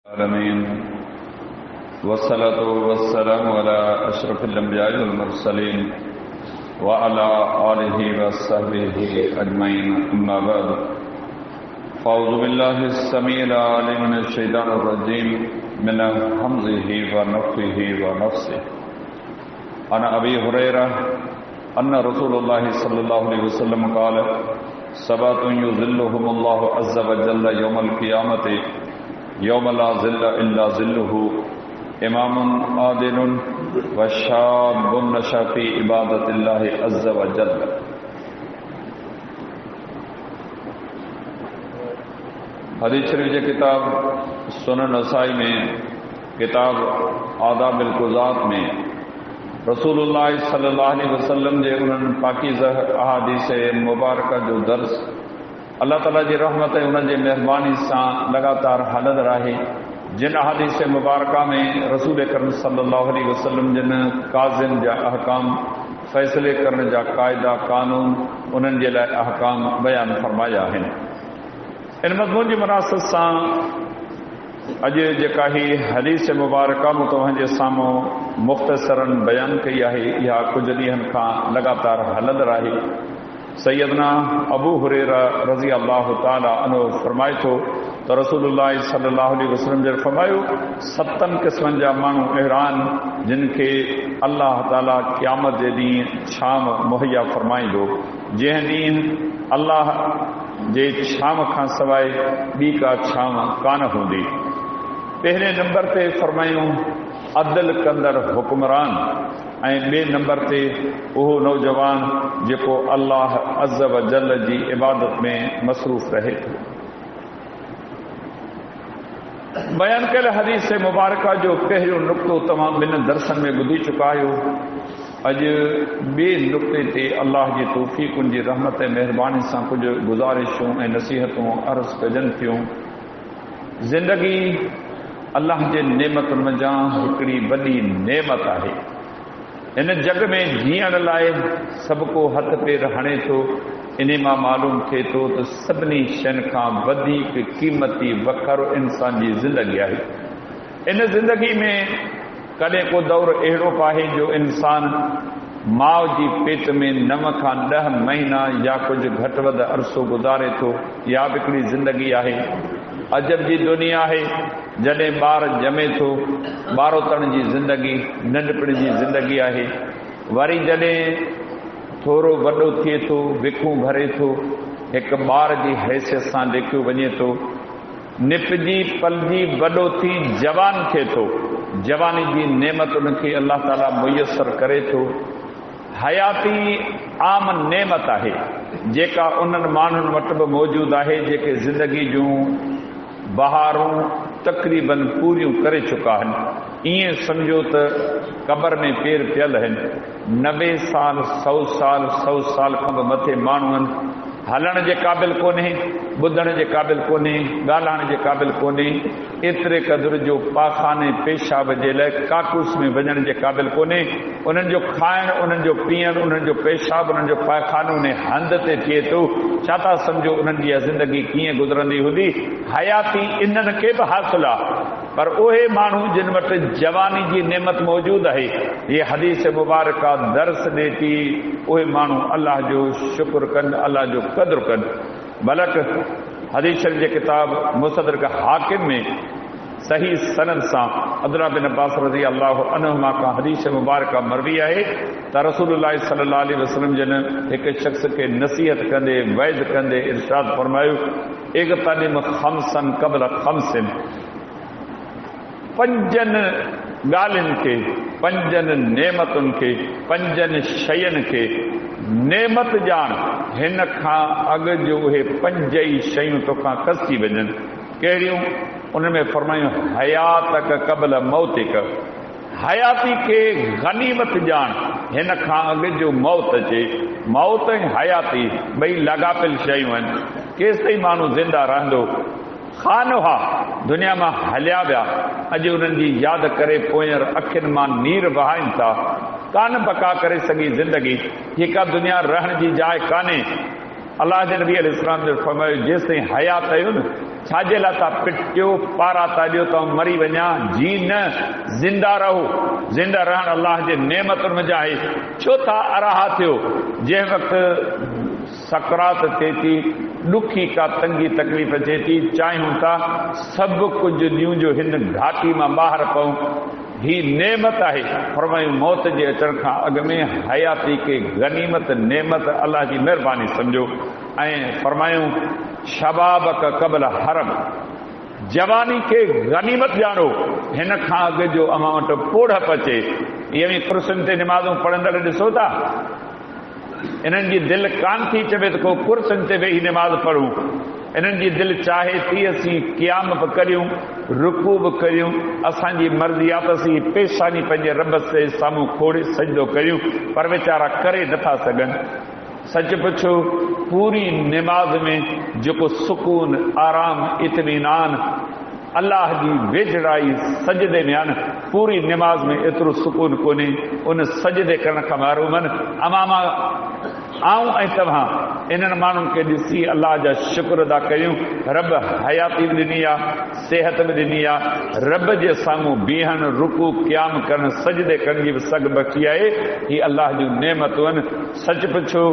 आमीन वस्सलातु वस्सलामु अला अशरफिल अंबियाइ वल मुरसलीन व अला आलिहि व सहबिहि अजमईन अम्मा बाद फ़अऊज़ु बिल्लाहिस समीइल अलीम मिनश शैतानिर रजीम मिन हमज़िहि व नफ़्ख़िहि व नफ़्सिहि अन अबी हुरैरा अन्न रसूलुल्लाहि सल्लल्लाहु अलैहि वसल्लम क़ाल सबअतुन युज़िल्लुहुमुल्लाहु अज़्ज़ व जल्ल यौमल क़ियामति यौम ला ज़िल्ला इल्ला ज़िल्लुहु इमामुन आदिलुन व शाबुन नशा फ़ी इबादतिल्लाहि अज़्ज़ व जल्ल। हदीस शरीफ जे किताब सुनन नसाई में किताब आदाबिल क़ुज़ात में रसूलुल्लाह सल्लल्लाहु अलैहि वसल्लम जे उन्हनि पाकीज़ह अहादीस मुबारक जो दर्स अल्लाह ताला जी रहमत ऐं उन्हनि जे महिरबानी सां लगातार हलंदड़ आहे। जिन अहादीस मुबारका में रसूल अकरम सल्लल्लाहु अलैहि वसल्लम जिन काज़िन जा अहकाम फ़ैसिले करण जा क़ाइदा क़ानून उन्हनि जे लाइ अहकाम बयान फरमाया आहिनि। इन मज़मून जी मुनासिबत सां अॼु जेका ही हदीस मुबारका मूं तव्हांजे साम्हूं मुख़्तसरन बयान कई आहे, इहा कुझु ॾींहंनि खां लगातार हलंदड़ आहे। सैयदना अबू हुरैरा रज़ी अल्लाहु ताला अन्हु फरमाए थो त रसूलुल्लाह सल्लल्लाहु अलैहि वसल्लम जे फरमायो 7 क़िस्मनि जा माण्हू अहिड़ान जिन खे अल्लाह ताला क़यामत जे ॾींहुं छांव मुहैया फरमाईंदो, जंहिं ॾींहुं अल्लाह जे छांव खां सवाइ ॿी का छांव कान हूंदी। पहिरें नंबर ते फरमायूं अदल कंदड़ हुक्मरान ऐं ॿिए नंबर ते उहो नौजवान जेको अल्लाह अज़्ज़ व जल्ल जी इबादत में मसरूफ़ रहे थो। बयान कयल हदीस मुबारका जो पहिरियों नुक़्तो तव्हां ॿिनि दर्सनि में ॿुधी चुका आहियो। अॼु ॿिए नुक़्ते ते अल्लाह जी तौफ़ीक़ुनि जी रहमत ऐं महिरबानी सां कुझु गुज़ारिशूं ऐं नसीहतूं अर्ज़ कजनि थियूं। ज़िंदगी अल्लाह जे नेमतुनि मंझां हिकिड़ी वॾी नेमत आहे। इन जग में जीअण लाइ सभु को हथ पेर हणे थो। इन मां मालूम थिए थो त सभिनी शयुनि खां वधीक क़ीमती वखर इंसान जी ज़िंदगी आहे। इन ज़िंदगी में कॾहिं को दौर अहिड़ो आहे जो इंसान माउ जी पेट में 9 खां 10 महीना या कुझु घटि वधि अरसो गुज़ारे थो। इहा बि हिकिड़ी ज़िंदगी आहे। अजब जी दुनिया आहे जॾहिं ॿार ॼमे थो, ॿारोतण जी ज़िंदगी, नंढपण जी ज़िंदगी आहे। वरी जॾहिं थोरो वॾो थिए थो, विखूं भरे थो, हिकु ॿार जी हैसियत सां लिखियो वञे थो, निपजी पलजी वॾो थी जवान थिए थो। जवानी जी नेमत उनखे अल्लाह ताला मुयसर करे थो। हयाती आम नेमत आहे जेका उन्हनि माण्हुनि वटि बि मौजूदु आहे जेके ज़िंदगी जूं बहारूं तक़रीबन पूरियूं करे चुका आहिनि। ईअं सम्झो त क़बर में पेर पियल आहिनि। 90 साल 100 साल 100 साल खां बि मथे माण्हू आहिनि। हलण जे क़ाबिल कोन्हे, ॿुधण जे क़ाबिल कोन्हे, ॻाल्हाइण जे क़ाबिल कोन्हे, एतिरे क़दुरु जो पाखाने पेशाब जे लाइ काकूस में वञण जे क़ाबिल कोन्हे। उन्हनि जो खाइणु, उन्हनि जो पीअणु, उन्हनि जो पेशाब, उन्हनि जो पाखानो उन हंध ते थिए थो। छा था सम्झो उन्हनि जी ज़िंदगी कीअं गुज़रंदी हूंदी? हयाती इन्हनि खे बि हासिलु आहे, पर उहे माण्हू जिन वटि जवानी जी नेमत मौजूदु आहे, इहे हदीस मुबारका दर्स ॾे थी उहे माण्हू अल्लाह जो शुक्र कनि, अल्लाह जो क़द्र कनि। बलक हदीस शरीफ जे किताब मुसदरक हाकिम में सही सनद सां अब्दुल्लाह बिन अब्बास रज़ी अल्लाहु अन्हुमा खां हदीस मुबारका मरवी आहे त रसूलुल्लाह सल्लल्लाहु अलैहि वसल्लम जन हिकु शख़्स खे नसीहत कंदे वैद कंदे इरशाद फरमायो, इग़्तनिम ख़म्सन क़ब्ल ख़म्सिन। 5 ॻाल्हियुनि खे, 5 नेमतुनि खे, 5 शयुनि खे नेमत ॼाण, हिन खां अॻु जो उहे 5 ई शयूं तोखां कसी वञनि। कहिड़ियूं? उनमें फरमायूं हयातक क़ब्ल मौतिक। हयाती खे गनीमत ॼाण, हिन खां अॻु जो मौत अचे। मौत ऐं हयाती ॿई लाॻापियल शयूं आहिनि। केसि ताईं माण्हू ज़िंदा रहंदो? खानहा दुनिया मां हलिया विया, अॼु उन्हनि जी यादि करे पोयंर अखियुनि मां नीर वहाइनि था। कान बका करे सघी ज़िंदगी। हीअ का दुनिया रहण जी जाइ कान्हे। अल्लाह जे नबी अलैहि सलाम ने फरमायो जेसि ताईं हयात आहियो न छाजे लाइ था पिटियो, पारा था ॾियो त मरी वञा? जी न, ज़िंदा रहो। ज़िंदा रहण अलाह जे नेमतुनि में आहे। छो था अराहा थियो? जंहिं वक़्तु सकरात थिए थी, ॾुखी का तंगी तकलीफ़ अचे थी, चाहियूं था सभु कुझु ॾियूं जो हिन घाटी मां ॿाहिरि पऊं। ही नेमत आहे। फरमायूं मौत जे अचण खां अॻु में हयाती खे गनीमत नेमत अलाह जी महिरबानी सम्झो। ऐं फरमायूं शबाब का क़बल हरम, जवानी खे गनीमत ॼाणो। हिन खां अॻु जो अमां वटि पोढ़प अचे। इहे कुर्सियुनि ते निमाज़ूं पढ़ंदड़ ॾिसो था, इन्हनि जी दिलि कान थी चवे त को कुर्सियुनि ते वेही निमाज़ पढ़ूं। इन्हनि जी दिलि चाहे थी असीं क़याम बि करियूं, रुकू बि करियूं। असांजी मर्ज़ी आहे त असीं पेशानी पंहिंजे रब जे साम्हूं खोड़े सजदो करियूं, पर वीचारा करे नथा सघनि। सच पुछो, पूरी निमाज़ में जेको सुकून, आराम, इत्मीनान, अल्लाह जी वेझड़ाई सजदे में आहिनि, पूरी निमाज़ में एतिरो सुकून कोन्हे। उन सजदे करण खां महरूम आहिनि। अमामा आऊं ऐं तव्हां इन्हनि माण्हुनि खे ॾिसी अल्लाह जा शुक्र अदा कयूं। रब हयाती बि ॾिनी आहे, सिहत बि ॾिनी आहे। रब जे साम्हूं बीहण, रुकू, क़याम करण, सजदे करण जी बि सघ बची आहे। ही अल्लाह जूं नेमतूं आहिनि। सच पुछो,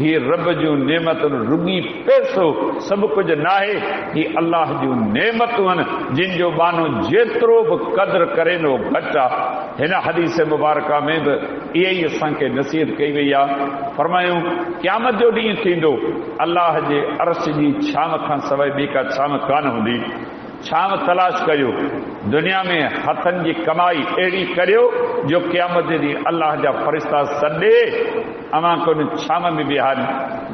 ही रब जूं नेमतूं रुॻी पैसो सभु कुझु न आहे। ही अल्लाह जूं नेमतूं आहिनि जिन जो बानो जेतिरो बि क़दुरु करे नो घटि आहे। हिन हदीस मुबारका में बि इहे ई असांखे नसीहत कई वई आहे। फरमायूं क़यामत जो ॾींहुं थींदो, अल्लाह जे अर्श जी छांव खां सवाइ ॿी का छांव कान हूंदी। छांव तलाश करियो। दुनिया में हथनि जी कमाई अहिड़ी करियो जो क़यामत जे ॾींहुं अल्लाह जा फ़रिश्ता सॾे अवां को छांव में बिहारी।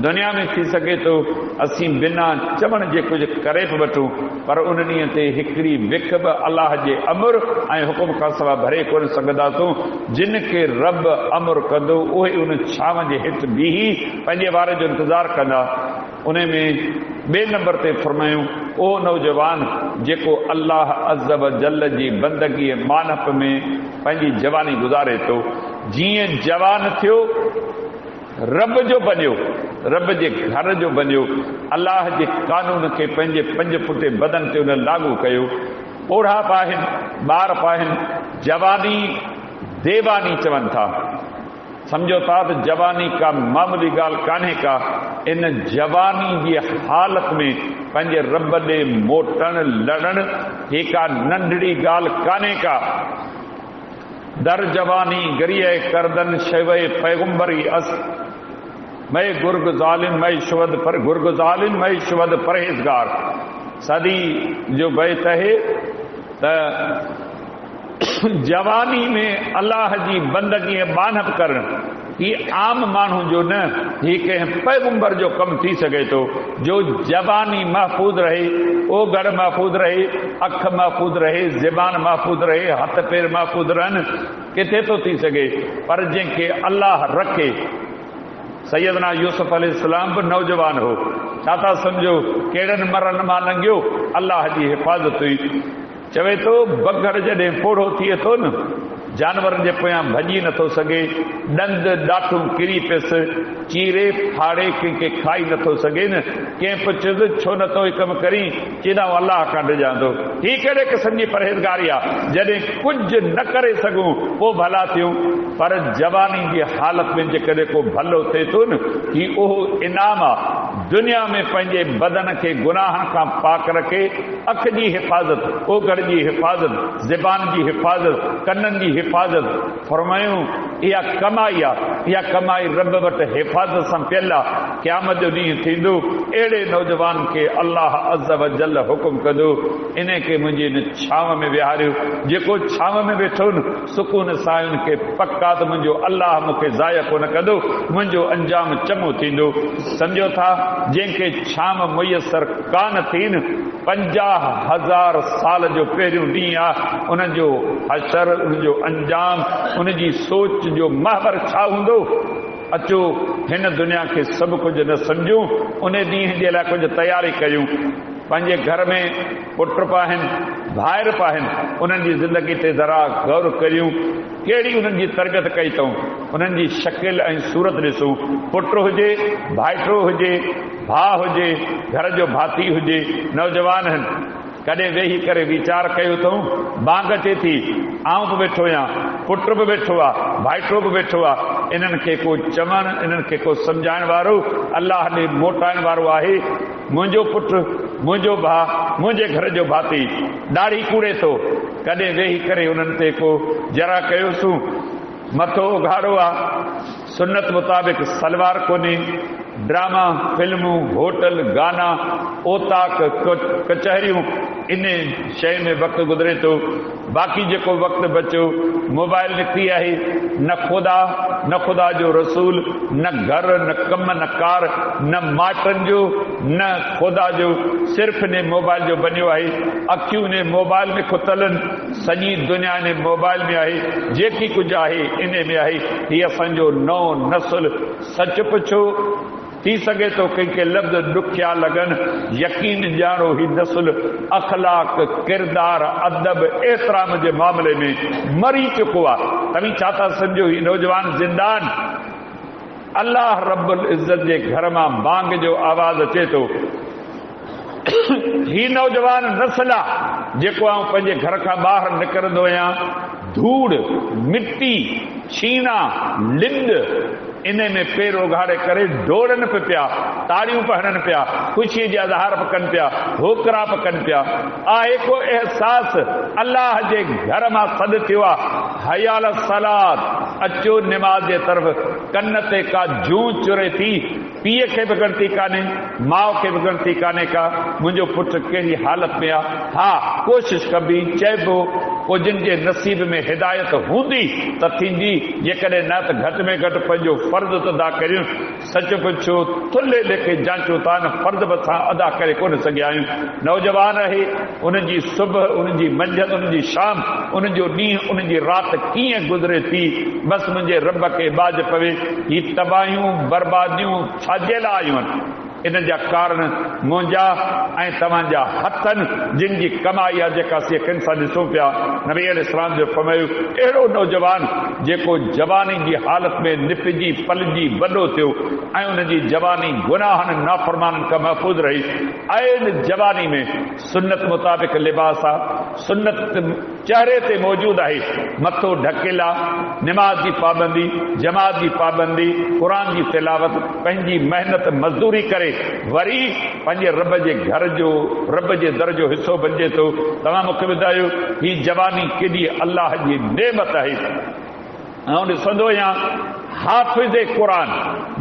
दुनिया में थी सघे थो असीं बिना चवण जे कुझु करे बि वठूं, पर उन ॾींहं ते हिकिड़ी विख बि अल्लाह जे अमर ऐं हुकुम खां सवाइ भरे कोन सघंदासूं। जिन खे रब अमर कंदो उहे उन छांव जे हेठि बीही पंहिंजे वार जो इंतज़ारु कंदा। उन में ॿिए नंबर ते फरमायूं, ओ नौजवान जेको अल्लाह अज़्ज़ व जल जी बंदगीअ मानप में पंहिंजी जवानी गुज़ारे थो, जीअं जवान थियो रब जो बनियो, रब जे घर जो बनियो, अल्लाह जे कानून खे पंहिंजे 5 फुटे बदन ते उन लागू कयो। ओढ़ा पाहिनि, ॿार पाहिनि, जवानी देवानी चवनि था। सम्झो था त जवानी का मामूली ॻाल्हि कान्हे का। इन जवानी जी हालत में पंहिंजे रब ॾे मोटण, लड़ण हे का नंढड़ी ॻाल्हि कान्हे का। दर जवानी गरिए करदन शवे पैगुंबरी अस, मैं गुर्ग ज़ालिम मैं शुवद पर गुर्ग ज़ालिम मैं शुवद परहेज़गार। सदी जो बैत है त जवानी में अल्लाह जी बंदगी बानप करण ही आम माण्हू जो न, ही कंहिं पैगुंबर जो कमु थी सघे थो। जो जवानी महफ़ूज़ रहे, ओघड़ महफ़ूज़ रहे, अख महफ़ूज़ रहे, ज़बान महफ़ूज़ रहे, हथ पेर महफ़ूज़ रहनि, किथे थो थी सघे। पर जंहिंखे अल्लाह रखे, सैयदना यूसुफ अलैहिस्सलाम बि नौजवान हो। छा था सम्झो कहिड़नि मरनि मां लंघियो? अल्लाह जी हिफ़ाज़त हुई। चवे थो बगर जॾहिं पोढ़ो थिए थो न, जानवरनि जे पोयां भॼी नथो सघे, ॾंद ॾाठूं किरी पियसि, चीरे फाड़े कंहिंखे खाई नथो सघे न, कंहिं पुछियुसि छो नथो हीउ कमु करी, चवंदा अल्लाह खां डिॼांदो। हीअ कहिड़े क़िस्म जी परहेज़गारी आहे? जॾहिं कुझु न करे सघूं पोइ भला थियूं। पर जवानी जी हालत में जेकॾहिं को भलो थिए थो न, हीउ उहो इनाम आहे। दुनिया में पंहिंजे बदन खे गुनाहनि खां पाक रखे, अख जी हिफ़ाज़त, ओघड़ जी हिफ़ाज़त, ज़बान जी हिफ़ाज़त, कननि जी हिफ़ाज़त। फरमायूं इहा कमाई आहे, इहा कमाई रब वटि हिफ़ाज़त सां पियल आहे। क़यामत जो ॾींहुं थींदो, अहिड़े नौजवान खे अल्लाह अज़्ज़ व जल हुकुम कंदो, इन खे मुंहिंजी इन छांव में विहारियो। जेको छांव में वेठो न, सुकून सां उनखे पक्का त मुंहिंजो अल्लाह मूंखे ज़ाया कोन कंदो, मुंहिंजो अंजाम चङो थींदो। सम्झो था जंहिंखे छांव मुयसर कान थी न, 50,000 साल जो पहिरियों ॾींहुं आहे, उनजो असर, उनजो अंजाम, उनजी सोच जो महवर छा हूंदो। अचो हिन दुनिया खे सभु कुझु न सम्झूं, उन ॾींहं जे लाइ कुझु तयारी कयूं। पंहिंजे घर में पुट आहिनि, भाइर पाहिनि उन्हनि जी ज़िंदगी ते ज़रा गौर करियूं, कहिड़ी उन्हनि जी तरबियत कई अथऊं, उन्हनि जी शकिल ऐं सूरत ॾिसूं। पुटु हुजे, भाइटो हुजे, भाउ हुजे, घर जो भाती हुजे, नौजवान आहिनि, कॾहिं वेही करे वीचार कयो अथऊं। बांग अचे थी, आऊं बि वेठो आहियां, पुटु बि वेठो आहे, भाइटो बि वेठो आहे, इन्हनि खे को चवणु, इन्हनि खे को सम्झाइण वारो, अलाह ॾे मोटाइण वारो आहे। मुंहिंजो पुटु, मुंहिंजो भाउ, मुंहिंजे घर जो भाती ॾाढी कूड़े थो, कॾहिं वेही करे उन्हनि ते को जरा कयोसीं। मथो उघाड़ो आहे, सुन्नत मुताबिक़ सलवार कोन्हे, ड्रामा, फिल्मूं, होटल, गाना, ओताक, कचहरियूं, इन शइ में वक़्तु गुज़रे थो। बाक़ी जेको वक़्तु बचियो, मोबाइल निकिती आहे, न ख़ुदा जो रसूल, न घर, न कम, न कार, न माइटनि जो, न ख़ुदा जो, सिर्फ़ु इन मोबाइल जो बनियो आहे। अखियूं इन मोबाइल में खुतलनि, सॼी दुनिया इन मोबाइल में आहे, जेकी कुझु आहे इन में आहे। हीअ असांजो नओं नसुल, सच पुछो थी सघे थो कंहिंखे लफ़्ज़ ॾुखिया लॻनि, यकीन ॼाणो ही नसुल अख़लाक, किरदार, अदब, एतिराम जे मामले में मरी चुको आहे। तव्हीं छा था सम्झो ही नौजवान ज़िंदान? अल्लाह रब्बुल इज़्ज़त जे घर मां बांग जो आवाज़ अचे थो। ही नौजवान नस्ल आहे जेको आउं पंहिंजे घर खां ॿाहिरि निकिरंदो आहियां, धूड़, मिट्टी, छीना, लिंड, इन में पेर उघाड़े करे डोड़नि पिया, ताड़ियूं पहननि पिया, ख़ुशीअ जा इज़हार कनि पिया, होकरा कनि पिया। आहे को एहसास अल्लाह जे घर मां सॾु थियो आहे, हयाल सलात, अचो निमाज़ जे तरफ़। कन ते का जूं चुरे थी, पीउ खे बि गणती कान्हे, माउ खे बि गणती कान्हे का मुंहिंजो पुटु कहिड़ी हालत में आहे। हा, कोशिशि कबी, चइबो को जिन जे नसीब में हिदायत हूंदी त थींदी, जेकॾहिं न त घटि में घटि पंहिंजो फर्ज़ त अदा करियूं। सच पुछो, थुल्हे लेखे जांचूं था, न फर्ज़ बि असां अदा करे कोन सघिया आहियूं। नौजवान आहे, उनजी सुबुह, उनजी मंझंदि, उनजी शाम, उनजो ॾींहुं, उनजी राति कीअं गुज़रे थी, बसि मुंहिंजे रब खे बाज पवे। ही तबाहियूं, बर्बादियूं छाजे लाइ आयूं आहिनि? इन जा कारण मुंहिंजा ऐं तव्हांजा हथनि, जिन जी कमाई आहे, जेका असीं अखियुनि सां ॾिसूं पिया। नबी अलैहिस्सलाम जो फरमायो, अहिड़ो नौजवान जेको जवानी जी हालत में निपजी पलजी वॾो थियो ऐं उनजी जवानी गुनाहनि नाफ़रमाननि खां महफ़ूज़ रही, ऐं जवानी में सुन्नत मुताबिक़ लिबास आहे, सुन्नत चेहरे ते मौजूदु आहे, मथो ढकियल आहे, निमाज़ जी पाबंदी, जमात जी पाबंदी, क़ुरान जी तिलावत, पंहिंजी महिनत मज़दूरी करे वरी पंहिंजे रब जे घर जो, रब जे दर जो हिसो बणिजे थो। तव्हां मूंखे ॿुधायो, ही जवानी केॾी अल्लाह जी नेमत आहे। ऐं ॾिसंदो आहियां हाफ़िज़ क़ुरान,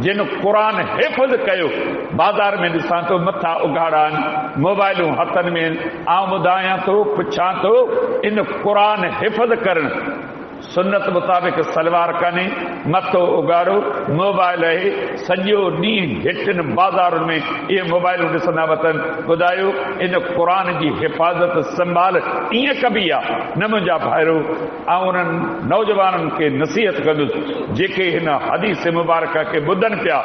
जिन क़ुरान हिफ़्ज़ कयो, बाज़ार में ॾिसां थो मथा उघाड़ा आहिनि, मोबाइलूं हथनि में आहिनि। आउं ॿुधायां थो, पुछां थो, इन क़ुरान हिफ़्ज़ करणु, सुन्नत मुताबिक़ सलवार कान्हे, मथो उघाड़ो, मोबाइल आहे, सॼो ॾींहुं घिटिन बाज़ारुनि में इहे मोबाइलूं ॾिसंदा वतन। ॿुधायो, इन क़ुरान जी हिफ़ाज़त संभाल ईअं कबी आहे न? मुंहिंजा भाइरो, ऐं उन्हनि नौजवाननि खे नसीहत कंदुसि जेके हिन हदीस मुबारक खे ॿुधनि पिया,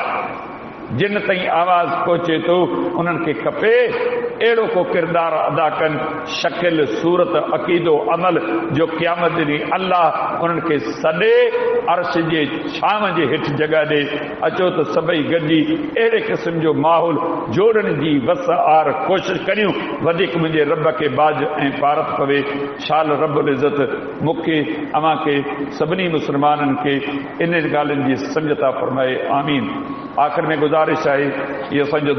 जिन ताईं आवाज़ पहुचे थो, उन्हनि खे खपे अहिड़ो को किरदार अदा कनि, शकिल, सूरत, अक़ीदो, अमल, जो क़यामत ॾींहुं अल्लाह उन्हनि खे सॾे अर्श जे छांव जे हेठि जॻह ॾे। अचो त सभई गॾिजी अहिड़े क़िस्म जो माहौल जोड़ण जी वस आर कोशिशि करियूं, वधीक मुंहिंजे रब खे बाज ऐं पारत पवे। शाल रब्बुल इज़्ज़त मूंखे, अव्हां खे, सभिनी मुस्लमाननि खे इन ॻाल्हियुनि जी सम्झता फरमाए। आमीन। आख़िर में गुज़ारिश आहे, इहो असांजो